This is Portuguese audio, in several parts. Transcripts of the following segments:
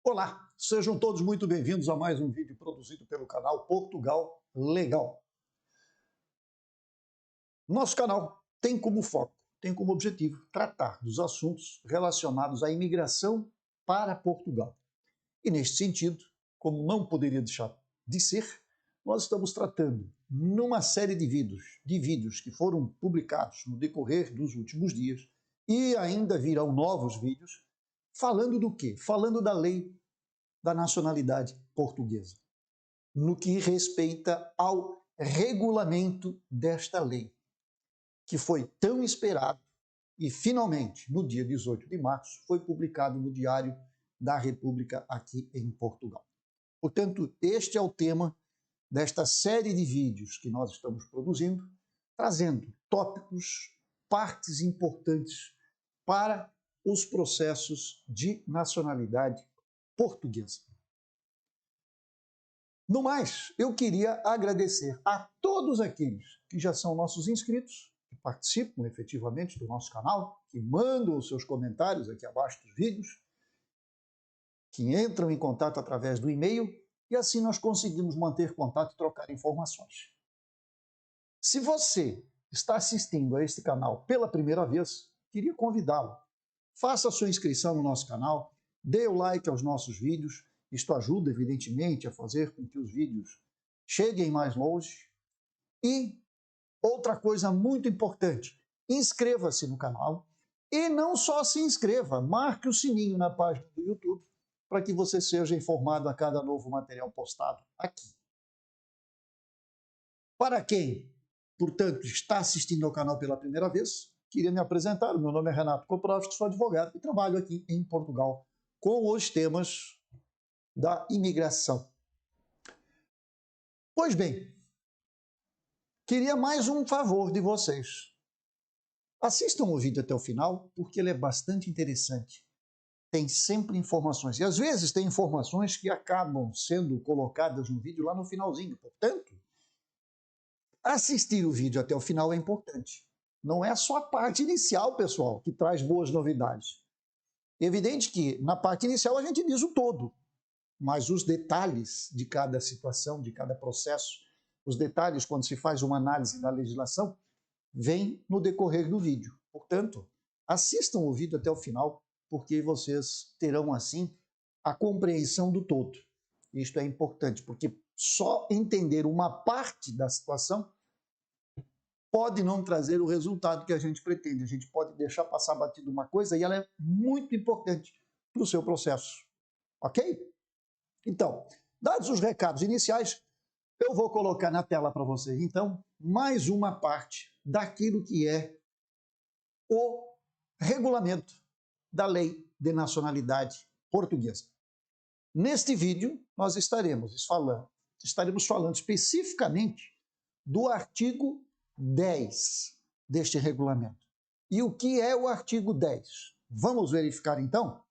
Olá, sejam todos muito bem-vindos a mais um vídeo produzido pelo canal Portugal Legal. Nosso canal tem como foco, tem como objetivo tratar dos assuntos relacionados à imigração para Portugal. E neste sentido, como não poderia deixar de ser, nós estamos tratando numa série de vídeos que foram publicados no decorrer dos últimos dias e ainda virão novos vídeos, falando do quê? Falando da lei da nacionalidade portuguesa, no que respeita ao regulamento desta lei, que foi tão esperado e finalmente, no dia 18 de março, foi publicado no Diário da República aqui em Portugal. Portanto, este é o tema desta série de vídeos que nós estamos produzindo, trazendo tópicos, partes importantes para os processos de nacionalidade portuguesa. No mais, eu queria agradecer a todos aqueles que já são nossos inscritos, que participam efetivamente do nosso canal, que mandam os seus comentários aqui abaixo dos vídeos, que entram em contato através do e-mail, e assim nós conseguimos manter contato e trocar informações. Se você está assistindo a este canal pela primeira vez, queria convidá-lo. Faça a sua inscrição no nosso canal, dê o like aos nossos vídeos. Isto ajuda, evidentemente, a fazer com que os vídeos cheguem mais longe. E outra coisa muito importante, inscreva-se no canal e não só se inscreva, marque o sininho na página do YouTube para que você seja informado a cada novo material postado aqui. Para quem, portanto, está assistindo ao canal pela primeira vez, queria me apresentar. Meu nome é Renato Koprowski, sou advogado e trabalho aqui em Portugal com os temas da imigração. Pois bem, queria mais um favor de vocês. Assistam o vídeo até o final, porque ele é bastante interessante. Tem sempre informações, e às vezes tem informações que acabam sendo colocadas no vídeo lá no finalzinho. Portanto, assistir o vídeo até o final é importante. Não é só a parte inicial, pessoal, que traz boas novidades. Evidente que na parte inicial a gente diz o todo, mas os detalhes de cada situação, de cada processo, os detalhes quando se faz uma análise da legislação, vêm no decorrer do vídeo. Portanto, assistam o vídeo até o final, porque vocês terão, assim, a compreensão do todo. Isto é importante, porque só entender uma parte da situação pode não trazer o resultado que a gente pretende. A gente pode deixar passar batido uma coisa e ela é muito importante para o seu processo. Ok? Então, dados os recados iniciais, eu vou colocar na tela para vocês, então, mais uma parte daquilo que é o regulamento da Lei de Nacionalidade Portuguesa. Neste vídeo, nós estaremos falando especificamente do artigo 10 deste regulamento. E o que é o artigo 10? Vamos verificar, então?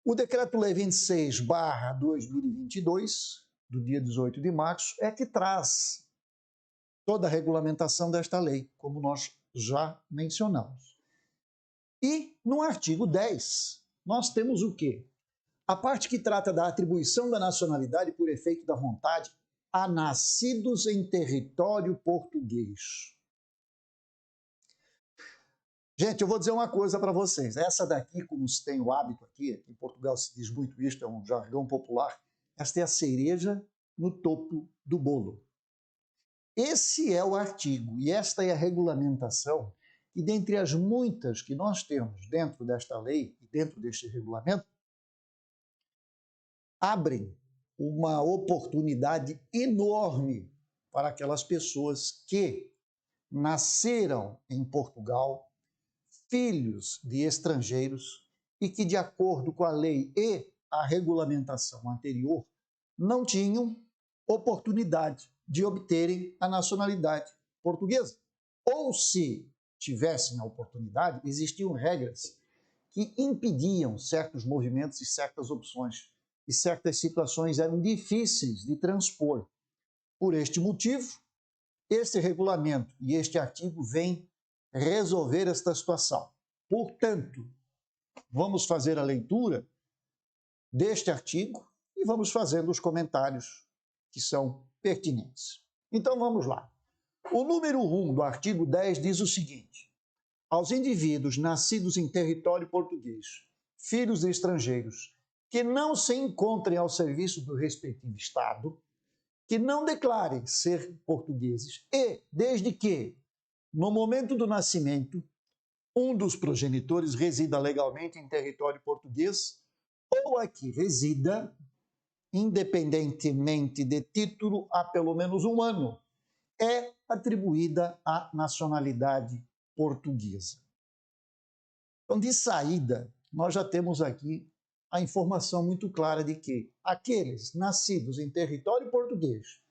O Decreto-Lei 26/2022, do dia 18 de março, é que traz toda a regulamentação desta lei, como nós já mencionamos. E no artigo 10, nós temos o quê? A parte que trata da atribuição da nacionalidade por efeito da vontade a nascidos em território português. Gente, eu vou dizer uma coisa para vocês. Essa daqui, como se tem o hábito aqui em Portugal se diz muito isto, é um jargão popular, esta é a cereja no topo do bolo. Esse é o artigo e esta é a regulamentação que, dentre as muitas que nós temos dentro desta lei e dentro deste regulamento, abrem uma oportunidade enorme para aquelas pessoas que nasceram em Portugal, filhos de estrangeiros e que, de acordo com a lei e a regulamentação anterior, não tinham oportunidade de obterem a nacionalidade portuguesa. Ou, se tivessem a oportunidade, existiam regras que impediam certos movimentos e certas opções, e certas situações eram difíceis de transpor. Por este motivo, este regulamento e este artigo vêm resolver esta situação. Portanto, vamos fazer a leitura deste artigo e vamos fazendo os comentários que são pertinentes. Então vamos lá. O número 1 do artigo 10 diz o seguinte: aos indivíduos nascidos em território português, filhos de estrangeiros, que não se encontrem ao serviço do respectivo Estado, que não declarem ser portugueses e, desde que, no momento do nascimento, um dos progenitores resida legalmente em território português ou aqui resida, independentemente de título, há pelo menos um ano, é atribuída a nacionalidade portuguesa. Então, de saída, nós já temos aqui a informação muito clara de que aqueles nascidos em território português,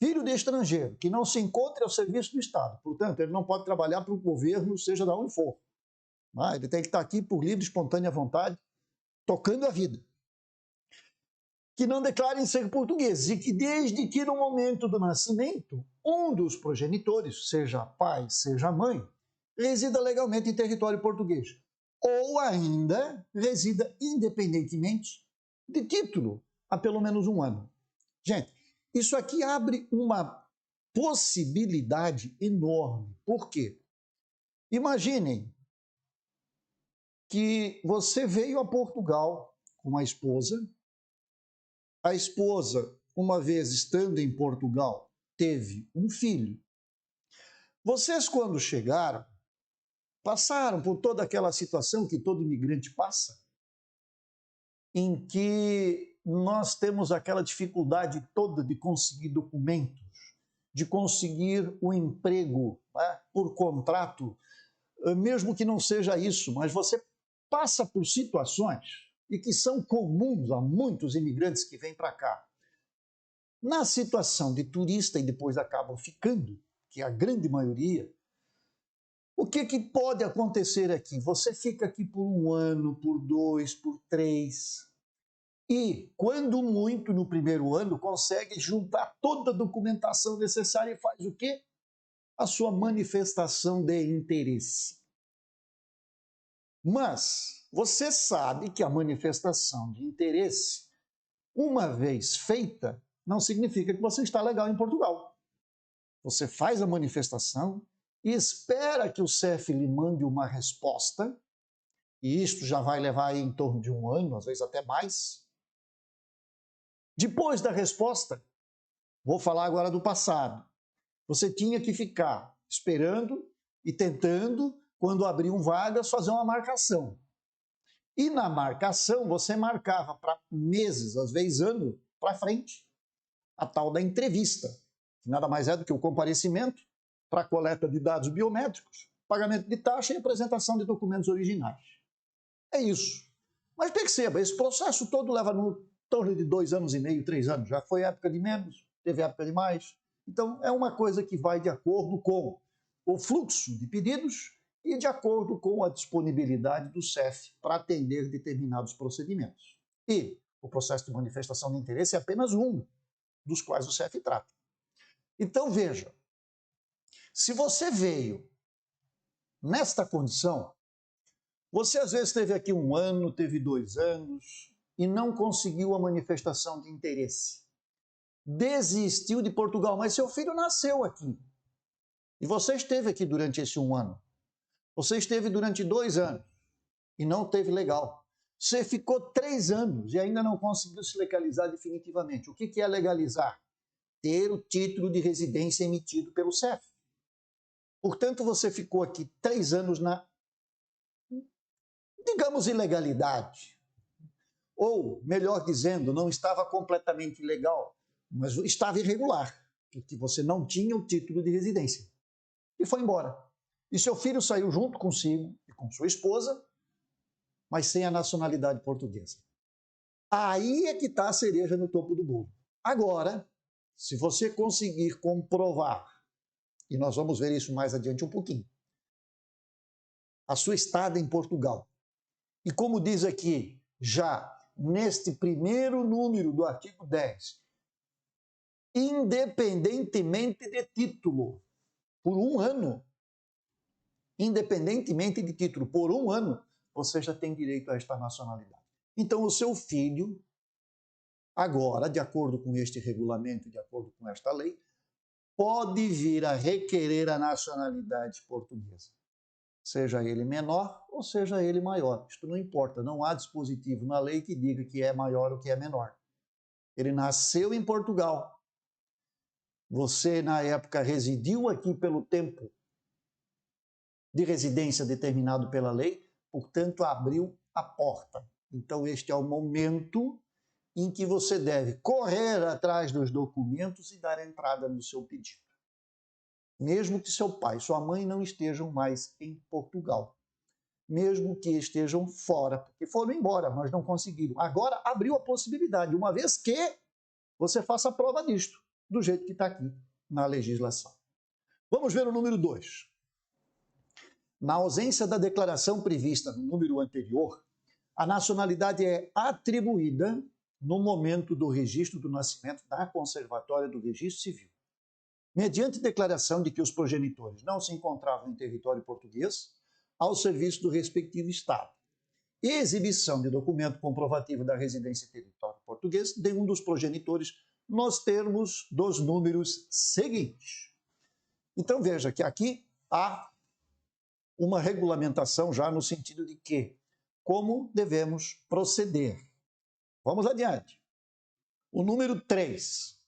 filho de estrangeiro, que não se encontre ao serviço do Estado, portanto, ele não pode trabalhar para o governo, seja de onde for. Ele tem que estar aqui por livre, espontânea vontade, tocando a vida. Que não declarem ser portugueses e que, desde que no momento do nascimento, um dos progenitores, seja pai, seja mãe, resida legalmente em território português. Ou ainda resida independentemente de título, há pelo menos um ano. Gente, isso aqui abre uma possibilidade enorme. Por quê? Imaginem que você veio a Portugal com a esposa, uma vez estando em Portugal, teve um filho. Vocês, quando chegaram, passaram por toda aquela situação que todo imigrante passa, em que nós temos aquela dificuldade toda de conseguir documentos, de conseguir um emprego, né, por contrato, mesmo que não seja isso, mas você passa por situações e que são comuns a muitos imigrantes que vêm para cá. Na situação de turista e depois acabam ficando, que é a grande maioria, o que pode acontecer aqui? Você fica aqui por um ano, por 2, por 3, e, quando muito, no primeiro ano, consegue juntar toda a documentação necessária e faz o quê? A sua manifestação de interesse. Mas você sabe que a manifestação de interesse, uma vez feita, não significa que você está legal em Portugal. Você faz a manifestação e espera que o CEF lhe mande uma resposta, e isto já vai levar aí em torno de um ano, às vezes até mais. Depois da resposta, vou falar agora do passado. Você tinha que ficar esperando e tentando, quando abriam vagas, fazer uma marcação. E na marcação, você marcava para meses, às vezes ano, para frente, a tal da entrevista, que nada mais é do que o comparecimento para a coleta de dados biométricos, pagamento de taxa e apresentação de documentos originais. É isso. Mas perceba, esse processo todo leva no torno de 2 anos e meio, 3 anos. Já foi época de menos, teve época de mais. Então, é uma coisa que vai de acordo com o fluxo de pedidos e de acordo com a disponibilidade do CEF para atender determinados procedimentos. E o processo de manifestação de interesse é apenas um dos quais o CEF trata. Então, veja, se você veio nesta condição, você às vezes teve aqui um ano, teve 2 anos e não conseguiu a manifestação de interesse. Desistiu de Portugal, mas seu filho nasceu aqui. E você esteve aqui durante esse um ano. Você esteve durante 2 anos e não teve legal. Você ficou 3 anos e ainda não conseguiu se legalizar definitivamente. O que é legalizar? Ter o título de residência emitido pelo CEF. Portanto, você ficou aqui 3 anos na, digamos, ilegalidade. Ou, melhor dizendo, não estava completamente ilegal, mas estava irregular, porque você não tinha o título de residência. E foi embora. E seu filho saiu junto consigo e com sua esposa, mas sem a nacionalidade portuguesa. Aí é que está a cereja no topo do bolo. Agora, se você conseguir comprovar, e nós vamos ver isso mais adiante um pouquinho, a sua estada em Portugal, e como diz aqui, já neste primeiro número do artigo 10, independentemente de título, por um ano, independentemente de título, por um ano, você já tem direito a esta nacionalidade. Então, o seu filho, agora, de acordo com este regulamento, de acordo com esta lei, pode vir a requerer a nacionalidade portuguesa. Seja ele menor ou seja ele maior. Isto não importa, não há dispositivo na lei que diga que é maior ou que é menor. Ele nasceu em Portugal. Você, na época, residiu aqui pelo tempo de residência determinado pela lei, portanto, abriu a porta. Então, este é o momento em que você deve correr atrás dos documentos e dar entrada no seu pedido. Mesmo que seu pai e sua mãe não estejam mais em Portugal. Mesmo que estejam fora, porque foram embora, mas não conseguiram. Agora abriu a possibilidade, uma vez que você faça a prova disto, do jeito que está aqui na legislação. Vamos ver o número 2. Na ausência da declaração prevista no número anterior, a nacionalidade é atribuída no momento do registro do nascimento na Conservatória do Registro Civil, mediante declaração de que os progenitores não se encontravam em território português, ao serviço do respectivo Estado, e exibição de documento comprovativo da residência em território português de um dos progenitores nos termos dos números seguintes. Então veja que aqui há uma regulamentação já no sentido de que como devemos proceder. Vamos adiante. O número 3.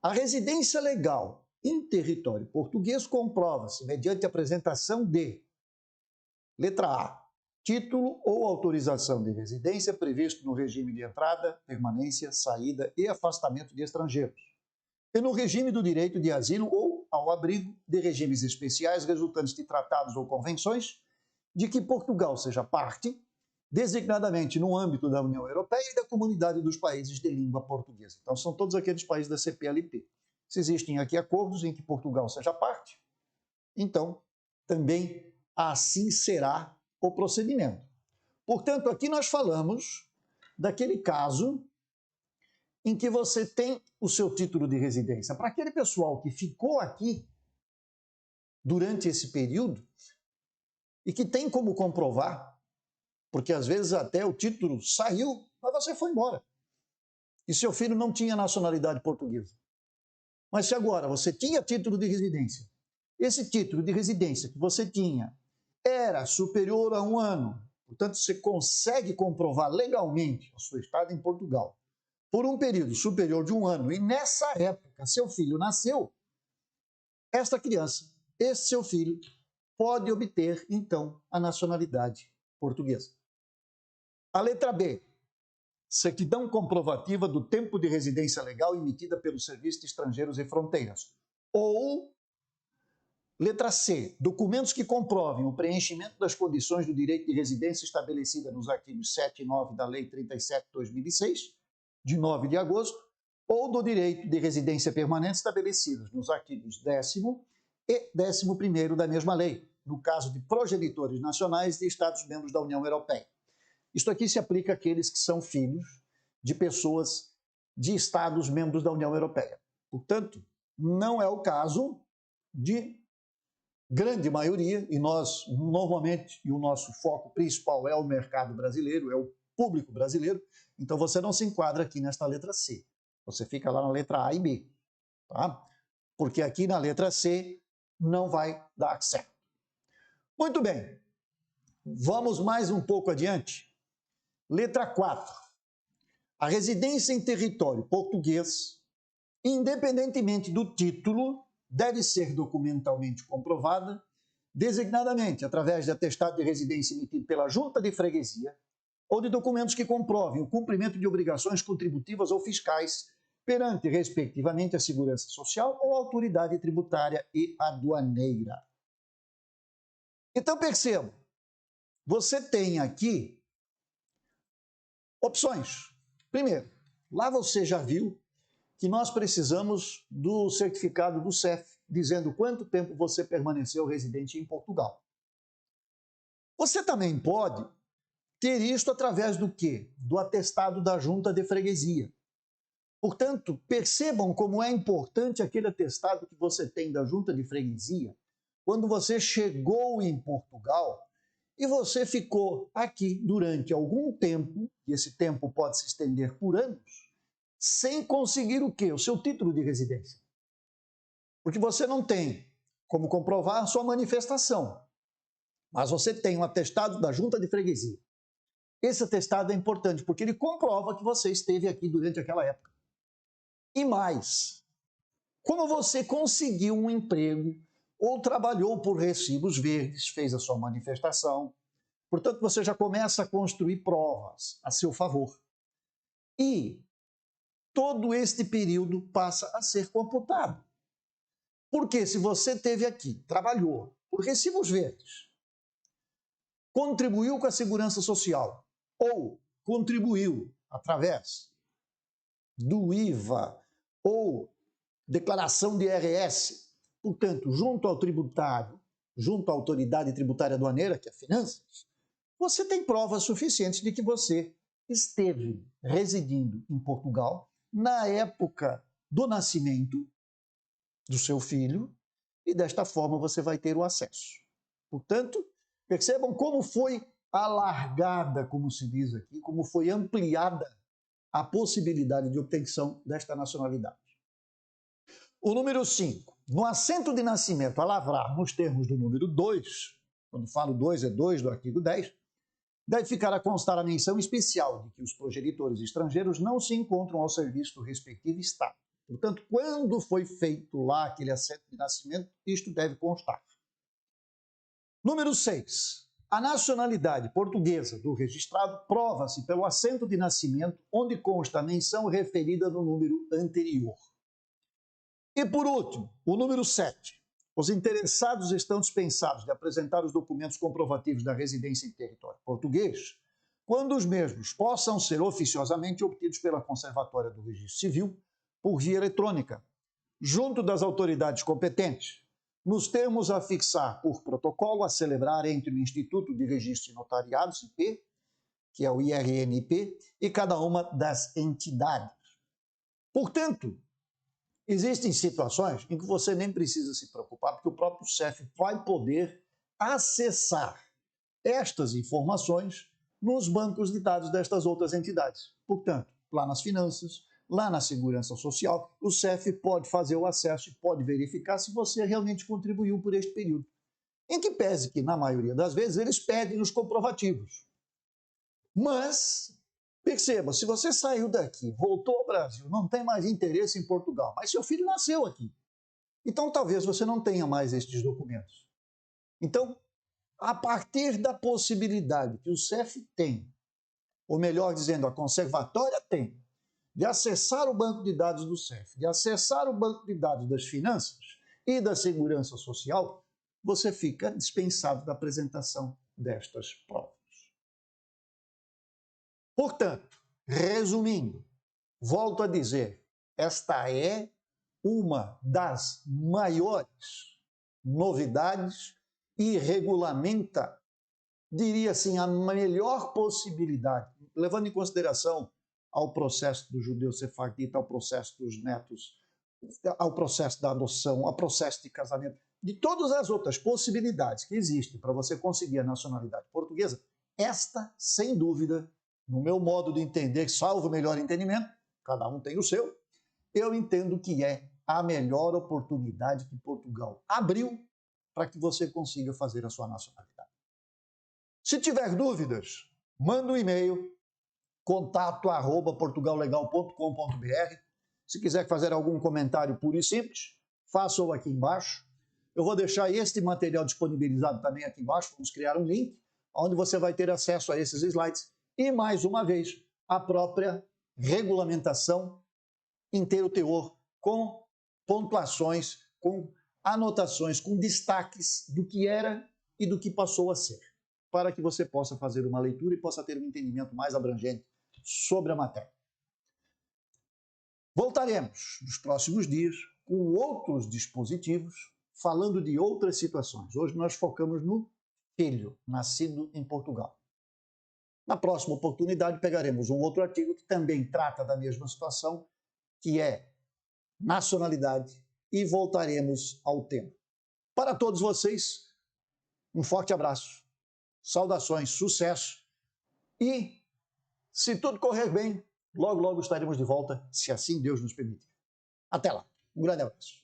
A residência legal em território português comprova-se mediante apresentação de: letra A, título ou autorização de residência previsto no regime de entrada, permanência, saída e afastamento de estrangeiros, e no regime do direito de asilo ou ao abrigo de regimes especiais resultantes de tratados ou convenções de que Portugal seja parte, designadamente no âmbito da União Europeia e da Comunidade dos Países de Língua Portuguesa. Então, são todos aqueles países da CPLP. Se existem aqui acordos em que Portugal seja parte, então também assim será o procedimento. Portanto, aqui nós falamos daquele caso em que você tem o seu título de residência. Para aquele pessoal que ficou aqui durante esse período e que tem como comprovar, porque às vezes até o título saiu, mas você foi embora. E seu filho não tinha nacionalidade portuguesa. Mas se agora você tinha título de residência, esse título de residência que você tinha era superior a 1 ano, portanto você consegue comprovar legalmente a sua estada em Portugal por um período superior de 1 ano, e nessa época seu filho nasceu, esta criança, esse seu filho, pode obter então a nacionalidade portuguesa. A letra B, certidão comprovativa do tempo de residência legal emitida pelo Serviço de Estrangeiros e Fronteiras. Ou, letra C, documentos que comprovem o preenchimento das condições do direito de residência estabelecida nos artigos 7 e 9 da Lei 37/2006, de 9 de agosto, ou do direito de residência permanente estabelecidos nos artigos 10º e 11º da mesma lei, no caso de progenitores nacionais de Estados-membros da União Europeia. Isto aqui se aplica àqueles que são filhos de pessoas de Estados-membros da União Europeia. Portanto, não é o caso de grande maioria, e nós, normalmente, e o nosso foco principal é o mercado brasileiro, é o público brasileiro, então você não se enquadra aqui nesta letra C. Você fica lá na letra A e B, tá? Porque aqui na letra C não vai dar certo. Muito bem, vamos mais um pouco adiante. Letra 4. A residência em território português, independentemente do título, deve ser documentalmente comprovada, designadamente através de atestado de residência emitido pela Junta de Freguesia ou de documentos que comprovem o cumprimento de obrigações contributivas ou fiscais perante, respectivamente, a Segurança Social ou a Autoridade Tributária e Aduaneira. Então, perceba, você tem aqui opções. Primeiro, lá você já viu que nós precisamos do certificado do CEF, dizendo quanto tempo você permaneceu residente em Portugal. Você também pode ter isto através do quê? Do atestado da Junta de Freguesia. Portanto, percebam como é importante aquele atestado que você tem da Junta de Freguesia quando você chegou em Portugal e você ficou aqui durante algum tempo, e esse tempo pode se estender por anos, sem conseguir o quê? O seu título de residência. Porque você não tem como comprovar a sua manifestação, mas você tem um atestado da Junta de Freguesia. Esse atestado é importante porque ele comprova que você esteve aqui durante aquela época. E mais, como você conseguiu um emprego ou trabalhou por recibos verdes, fez a sua manifestação, portanto você já começa a construir provas a seu favor. E todo este período passa a ser computado. Porque se você esteve aqui, trabalhou por recibos verdes, contribuiu com a segurança social ou contribuiu através do IVA ou declaração de IRS, portanto, junto ao tributário, junto à autoridade tributária aduaneira, que é Finanças, você tem provas suficientes de que você esteve residindo em Portugal na época do nascimento do seu filho e desta forma você vai ter o acesso. Portanto, percebam como foi alargada, como se diz aqui, como foi ampliada a possibilidade de obtenção desta nacionalidade. O número 5. No assento de nascimento a lavrar nos termos do número 2, quando falo 2 é 2 do artigo 10, deve ficar a constar a menção especial de que os progenitores estrangeiros não se encontram ao serviço do respectivo Estado. Portanto, quando foi feito lá aquele assento de nascimento, isto deve constar. Número 6. A nacionalidade portuguesa do registrado prova-se pelo assento de nascimento onde consta a menção referida no número anterior. E por último, o número 7. Os interessados estão dispensados de apresentar os documentos comprovativos da residência em território português, quando os mesmos possam ser oficiosamente obtidos pela Conservatória do Registro Civil por via eletrônica, junto das autoridades competentes, nos termos a fixar por protocolo a celebrar entre o Instituto de Registro e Notariados, IP, que é o IRNIP, e cada uma das entidades. Portanto, existem situações em que você nem precisa se preocupar, porque o próprio CEF vai poder acessar estas informações nos bancos de dados destas outras entidades. Portanto, lá nas finanças, lá na segurança social, o CEF pode fazer o acesso e pode verificar se você realmente contribuiu por este período. Em que pese que, na maioria das vezes, eles pedem os comprovativos. Mas, perceba, se você saiu daqui, voltou ao Brasil, não tem mais interesse em Portugal, mas seu filho nasceu aqui, então talvez você não tenha mais estes documentos. Então, a partir da possibilidade que o CEF tem, ou melhor dizendo, a Conservatória tem, de acessar o banco de dados do CEF, de acessar o banco de dados das finanças e da segurança social, você fica dispensado da apresentação destas provas. Portanto, resumindo, volto a dizer, esta é uma das maiores novidades e regulamenta, diria assim, a melhor possibilidade, levando em consideração ao processo do judeu sefardita, ao processo dos netos, ao processo da adoção, ao processo de casamento, de todas as outras possibilidades que existem para você conseguir a nacionalidade portuguesa, esta, sem dúvida, no meu modo de entender, salvo o melhor entendimento, cada um tem o seu, eu entendo que é a melhor oportunidade que Portugal abriu para que você consiga fazer a sua nacionalidade. Se tiver dúvidas, manda um e-mail, contato@portugallegal.com.br. Se quiser fazer algum comentário puro e simples, faça-o aqui embaixo. Eu vou deixar este material disponibilizado também aqui embaixo. Vamos criar um link onde você vai ter acesso a esses slides. E, mais uma vez, a própria regulamentação inteiro teor, com pontuações, com anotações, com destaques do que era e do que passou a ser, para que você possa fazer uma leitura e possa ter um entendimento mais abrangente sobre a matéria. Voltaremos nos próximos dias com outros dispositivos, falando de outras situações. Hoje nós focamos no filho nascido em Portugal. Na próxima oportunidade pegaremos um outro artigo que também trata da mesma situação, que é nacionalidade, e voltaremos ao tema. Para todos vocês, um forte abraço. saudações, sucesso e, se tudo correr bem, logo, logo estaremos de volta, se assim Deus nos permitir. Até lá. Um grande abraço.